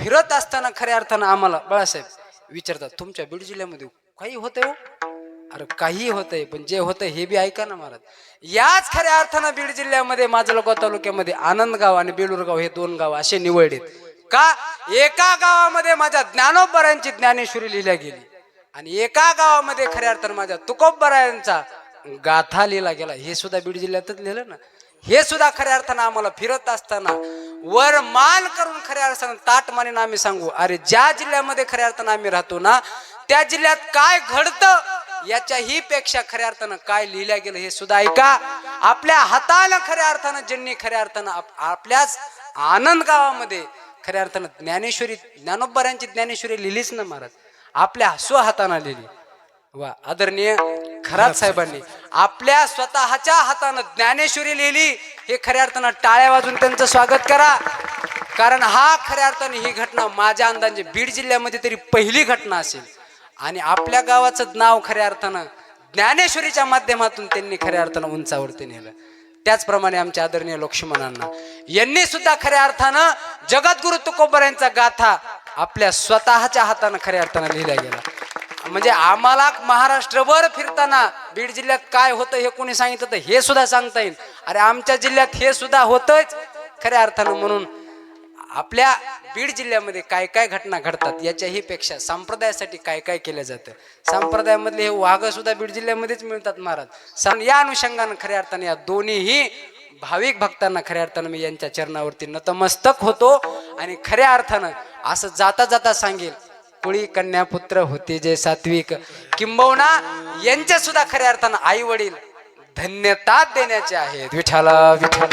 फिरत असताना खऱ्या अर्थानं आम्हाला बाळासाहेब विचारतात, तुमच्या बीड जिल्ह्यामध्ये काही होतंय हो? अरे काही होतंय, पण जे होतंय हे बी ऐका ना महाराज. याच खऱ्या अर्थानं बीड जिल्ह्यामध्ये माजलगाव तालुक्यामध्ये आनंदगाव आणि बेलूरगाव हे दोन गाव असे निवडलेत का. एका गावामध्ये माझ्या ज्ञानोबरायांची ज्ञानेश्वरी लिहिल्या गेली आणि एका गावामध्ये खऱ्या अर्थानं माझ्या तुकोबरायांचा गाथा लिहिला गेला. हे सुद्धा बीड जिल्ह्यातच लिहिलं ना. हे सुद्धा खऱ्या अर्थानं आम्हाला फिरत असताना वर मान करून खऱ्या अर्थानं ताट मानेन आम्ही सांगू, अरे ज्या जिल्ह्यामध्ये खऱ्या अर्थानं आम्ही राहतो ना त्या जिल्ह्यात काय घडतं याच्याही पेक्षा खऱ्या अर्थानं काय लिहिल्या गेलं हे सुद्धा ऐका. आपल्या हातानं खऱ्या अर्थानं ज्यांनी खऱ्या अर्थानं आपल्याच आनंद गावामध्ये खऱ्या अर्थानं ज्ञानेश्वरी ज्ञानोबरायांची ज्ञानेश्वरी लिहिलीच ना महाराज, आपल्या स्वहातानं लिहिली. वा आदरणीय खरात साहेबांनी आपल्या स्वतःच्या हातानं ज्ञानेश्वरी लिहिली. हे खऱ्या अर्थानं टाळ्या वाजून त्यांचं स्वागत करा. कारण हा खऱ्या अर्थानं ही घटना माझ्या अंदाजे बीड जिल्ह्यामध्ये तरी पहिली घटना असेल आणि आपल्या गावाचं नाव खऱ्या अर्थानं ज्ञानेश्वरीच्या माध्यमातून त्यांनी खऱ्या अर्थानं उंचावरती नेलं. त्याचप्रमाणे आमच्या आदरणीय लक्ष्मणांना यांनी सुद्धा खऱ्या अर्थानं जगद्गुरु तुकोबरायांचा गाथा आपल्या स्वतःच्या हातानं खऱ्या अर्थानं लिहिला गेला. म्हणजे आम्हाला महाराष्ट्रभर फिरताना बीड जिल्ह्यात काय होतं हे कोणी सांगितलं तर हे सुद्धा सांगता येईल. अरे आमच्या जिल्ह्यात हे सुद्धा होतच खऱ्या अर्थानं. म्हणून आपल्या बीड जिल्ह्यामध्ये काय काय घटना घडतात याच्याही पेक्षा संप्रदायासाठी काय काय केलं जातं. संप्रदायामधले हे वाघ सुद्धा बीड जिल्ह्यामध्येच मिळतात महाराज. या अनुषंगानं खऱ्या अर्थानं या दोन्हीही भाविक भक्तांना खऱ्या अर्थानं मी यांच्या चरणावरती नतमस्तक होतो आणि खऱ्या अर्थानं असं जाता जाता सांगेल, कुळी कन्या पुत्र होते जे सात्विक, किंबहुना यांच्या सुद्धा खऱ्या अर्थानं आई वडील धन्यता देण्याचे आहेत. विठ्ठला विठ्ठला.